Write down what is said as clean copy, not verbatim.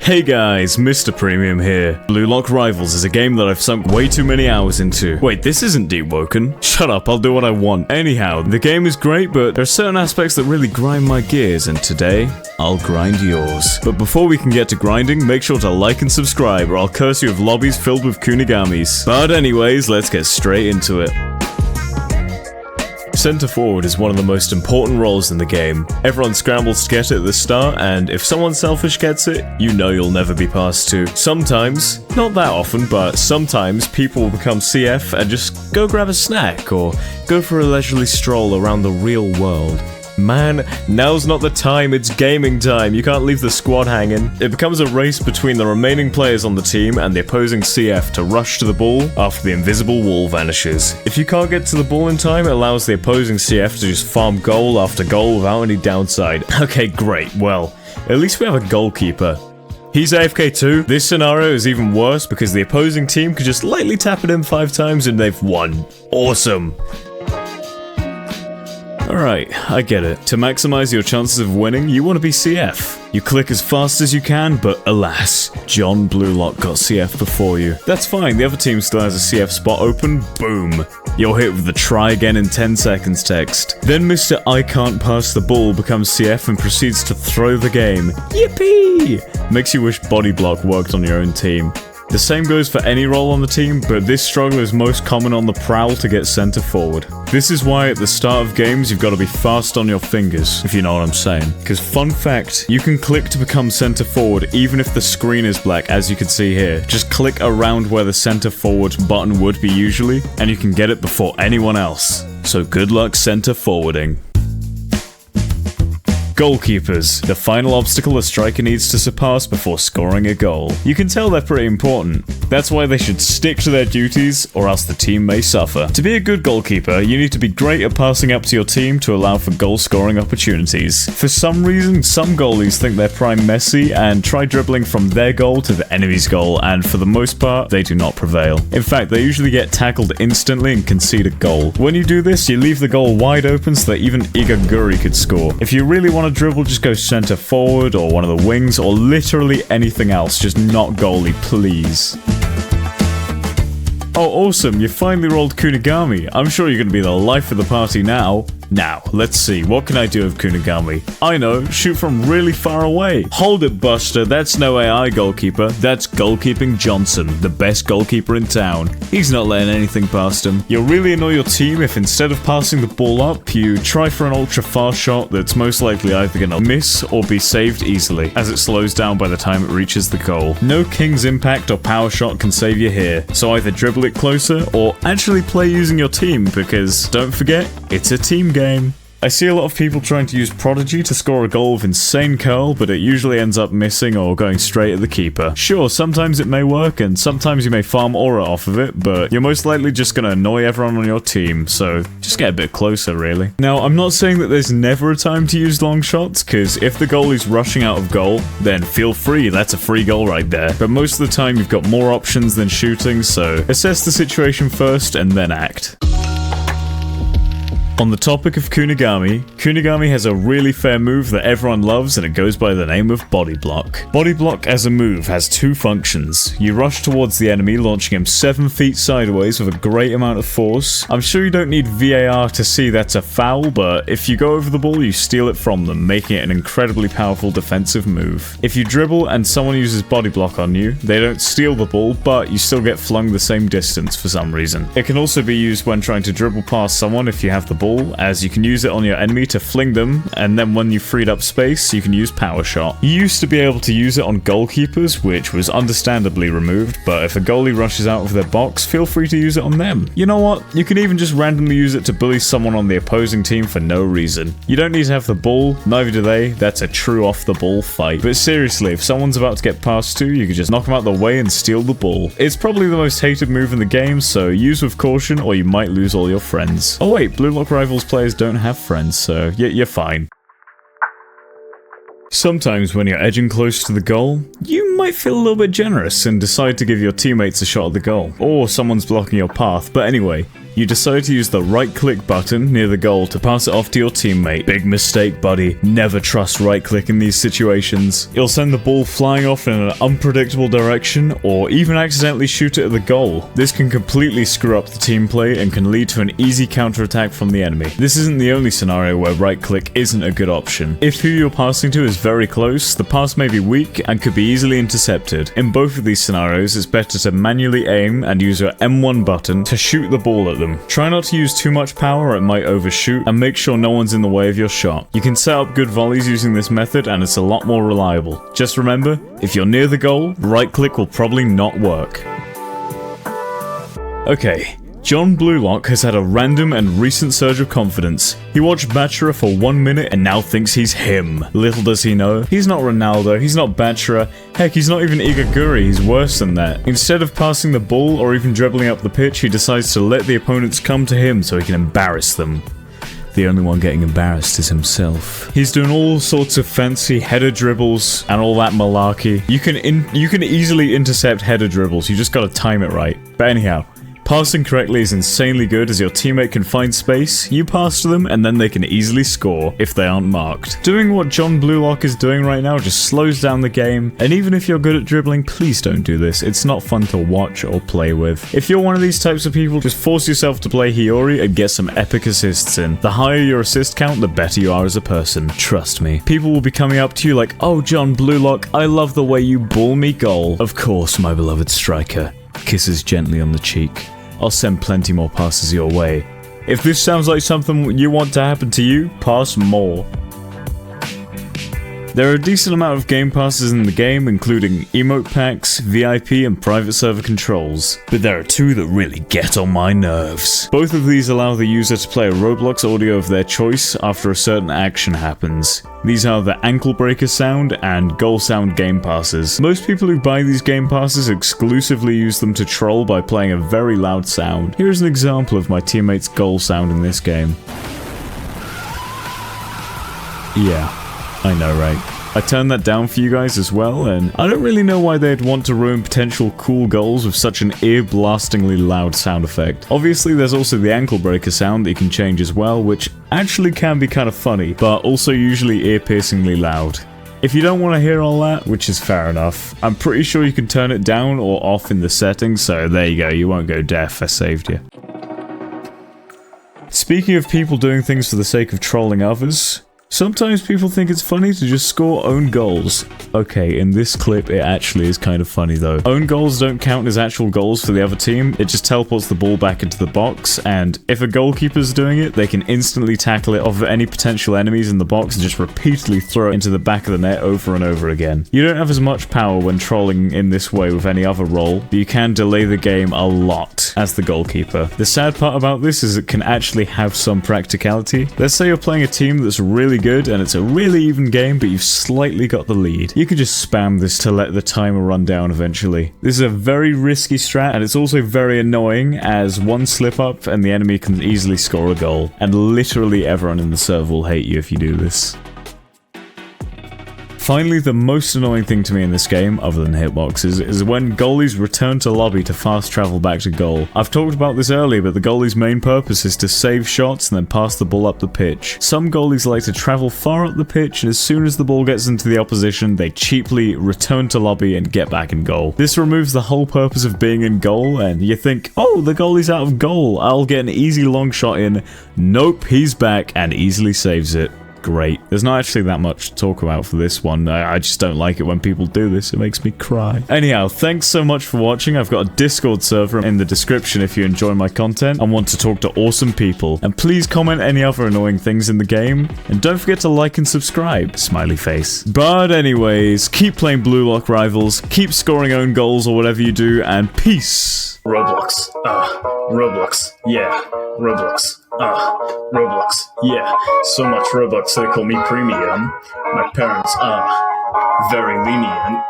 Hey guys, Mr. Premium here. Blue Lock Rivals is a game that I've sunk way too many hours into. Wait, this isn't Deep Woken. Shut up, I'll do what I want. Anyhow, the game is great, but there are certain aspects that really grind my gears, and today, I'll grind yours. But before we can get to grinding, make sure to like and subscribe, or I'll curse you with lobbies filled with Kunigamis. But anyways, let's get straight into it. Centre forward is one of the most important roles in the game. Everyone scrambles to get it at the start, and if someone selfish gets it, you know you'll never be passed to. Sometimes, not that often, but sometimes people will become CF and just go grab a snack or go for a leisurely stroll around the real world. Man, now's not the time, it's gaming time, you can't leave the squad hanging. It becomes a race between the remaining players on the team and the opposing CF to rush to the ball after the invisible wall vanishes. If you can't get to the ball in time, it allows the opposing CF to just farm goal after goal without any downside. Okay, great, well, at least we have a goalkeeper. He's AFK too. This scenario is even worse because the opposing team could just lightly tap it in 5 times and they've won. Awesome. Alright, I get it. To maximize your chances of winning, you want to be CF. You click as fast as you can, but alas, John Bluelock got CF before you. That's fine, the other team still has a CF spot open, boom. You're hit with the try again in 10 seconds text. Then Mr. I can't pass the ball becomes CF and proceeds to throw the game. Yippee! Makes you wish Body Block worked on your own team. The same goes for any role on the team, but this struggle is most common on the prowl to get centre forward. This is why at the start of games you've got to be fast on your fingers, if you know what I'm saying. Because fun fact, you can click to become centre forward even if the screen is black, as you can see here. Just click around where the centre forward button would be usually, and you can get it before anyone else. So good luck centre forwarding. Goalkeepers, the final obstacle a striker needs to surpass before scoring a goal. You can tell they're pretty important. That's why they should stick to their duties, or else the team may suffer. To be a good goalkeeper, you need to be great at passing up to your team to allow for goal-scoring opportunities. For some reason, some goalies think they're prime Messi and try dribbling from their goal to the enemy's goal, and for the most part, they do not prevail. In fact, they usually get tackled instantly and concede a goal. When you do this, you leave the goal wide open so that even Igaguri could score. If you really want to dribble, just go center forward or one of the wings or literally anything else, just not goalie, please. Oh awesome, you finally rolled Kunigami. I'm sure you're gonna be the life of the party now. Now, let's see, what can I do with Kunigami? I know, shoot from really far away. Hold it, Buster, that's no AI goalkeeper. That's Goalkeeping Johnson, the best goalkeeper in town. He's not letting anything past him. You'll really annoy your team if instead of passing the ball up, you try for an ultra-far shot that's most likely either gonna miss or be saved easily, as it slows down by the time it reaches the goal. No King's Impact or Power Shot can save you here, so either dribble it closer or actually play using your team, because don't forget, it's a team game. I see a lot of people trying to use Prodigy to score a goal with insane curl, but it usually ends up missing or going straight at the keeper. Sure, sometimes it may work, and sometimes you may farm aura off of it, but you're most likely just gonna annoy everyone on your team, so just get a bit closer, really. Now, I'm not saying that there's never a time to use long shots, because if the goalie's rushing out of goal, then feel free, that's a free goal right there. But most of the time, you've got more options than shooting, so assess the situation first and then act. On the topic of Kunigami, Kunigami has a really fair move that everyone loves, and it goes by the name of Body Block. Body Block as a move has 2 functions. You rush towards the enemy, launching him 7 feet sideways with a great amount of force. I'm sure you don't need VAR to see that's a foul, but if you go over the ball, you steal it from them, making it an incredibly powerful defensive move. If you dribble and someone uses Body Block on you, they don't steal the ball, but you still get flung the same distance for some reason. It can also be used when trying to dribble past someone if you have the ball, as you can use it on your enemy to fling them, and then when you freed up space, you can use Power Shot. You used to be able to use it on goalkeepers, which was understandably removed, but if a goalie rushes out of their box, feel free to use it on them. You know what? You can even just randomly use it to bully someone on the opposing team for no reason. You don't need to have the ball, neither do they. That's a true off-the-ball fight. But seriously, if someone's about to get past to, you can just knock them out the way and steal the ball. It's probably the most hated move in the game, so use with caution or you might lose all your friends. Oh wait, Blue Lock Rivals players don't have friends, so you're fine. Sometimes when you're edging close to the goal, you might feel a little bit generous and decide to give your teammates a shot at the goal, or someone's blocking your path, but anyway, You decide to use the right-click button near the goal to pass it off to your teammate. Big mistake, buddy. Never trust right-click in these situations. You'll send the ball flying off in an unpredictable direction, or even accidentally shoot it at the goal. This can completely screw up the team play and can lead to an easy counterattack from the enemy. This isn't the only scenario where right-click isn't a good option. If who you're passing to is very close, the pass may be weak and could be easily intercepted. In both of these scenarios, it's better to manually aim and use your M1 button to shoot the ball at them. Try not to use too much power, it might overshoot, and make sure no one's in the way of your shot. You can set up good volleys using this method and it's a lot more reliable. Just remember, if you're near the goal, right-click will probably not work. Okay. John Bluelock has had a random and recent surge of confidence. He watched Bachelor for 1 minute and now thinks he's him. Little does he know, he's not Ronaldo, he's not Bachelor, heck, he's not even Igaguri, he's worse than that. Instead of passing the ball or even dribbling up the pitch, he decides to let the opponents come to him so he can embarrass them. The only one getting embarrassed is himself. He's doing all sorts of fancy header dribbles and all that malarkey. You can easily intercept header dribbles, you just gotta time it right. But anyhow, passing correctly is insanely good as your teammate can find space, you pass to them, and then they can easily score if they aren't marked. Doing what John Bluelock is doing right now just slows down the game, and even if you're good at dribbling, please don't do this. It's not fun to watch or play with. If you're one of these types of people, just force yourself to play Hiyori and get some epic assists in. The higher your assist count, the better you are as a person. Trust me. People will be coming up to you like, "Oh, John Bluelock, I love the way you ball me goal." Of course, my beloved striker. Kisses gently on the cheek. I'll send plenty more passes your way. If this sounds like something you want to happen to you, pass more. There are a decent amount of game passes in the game, including emote packs, VIP, and private server controls. But there are two that really get on my nerves. Both of these allow the user to play a Roblox audio of their choice after a certain action happens. These are the ankle breaker sound and goal sound game passes. Most people who buy these game passes exclusively use them to troll by playing a very loud sound. Here is an example of my teammate's goal sound in this game. Yeah. I know, right? I turned that down for you guys as well, and I don't really know why they'd want to ruin potential cool goals with such an ear-blastingly loud sound effect. Obviously, there's also the ankle breaker sound that you can change as well, which actually can be kind of funny, but also usually ear-piercingly loud. If you don't want to hear all that, which is fair enough, I'm pretty sure you can turn it down or off in the settings, so there you go, you won't go deaf, I saved you. Speaking of people doing things for the sake of trolling others, sometimes people think it's funny to just score own goals. Okay, in this clip, it actually is kind of funny though. Own goals don't count as actual goals for the other team, it just teleports the ball back into the box, and if a goalkeeper's doing it, they can instantly tackle it off of any potential enemies in the box and just repeatedly throw it into the back of the net over and over again. You don't have as much power when trolling in this way with any other role, but you can delay the game a lot as the goalkeeper. The sad part about this is it can actually have some practicality. Let's say you're playing a team that's really good and it's a really even game, but you've slightly got the lead. You could just spam this to let the timer run down eventually. This is a very risky strat, and it's also very annoying as one slip up and the enemy can easily score a goal, and literally everyone in the server will hate you if you do this. Finally, the most annoying thing to me in this game, other than hitboxes, is when goalies return to lobby to fast travel back to goal. I've talked about this earlier, but the goalie's main purpose is to save shots and then pass the ball up the pitch. Some goalies like to travel far up the pitch, and as soon as the ball gets into the opposition, they cheaply return to lobby and get back in goal. This removes the whole purpose of being in goal, and you think, oh, the goalie's out of goal, I'll get an easy long shot in. Nope, he's back and easily saves it. Great. There's not actually that much to talk about for this one. I just don't like it when people do this. It makes me cry. Anyhow, thanks so much for watching. I've got a Discord server in the description if you enjoy my content and want to talk to awesome people. And please comment any other annoying things in the game. And don't forget to like and subscribe. Smiley face. But anyways, keep playing Bluelock Rivals, keep scoring own goals or whatever you do, and peace. Roblox. Roblox. Yeah. Roblox. Roblox. Yeah. So much Robux they call me premium. My parents are very lenient.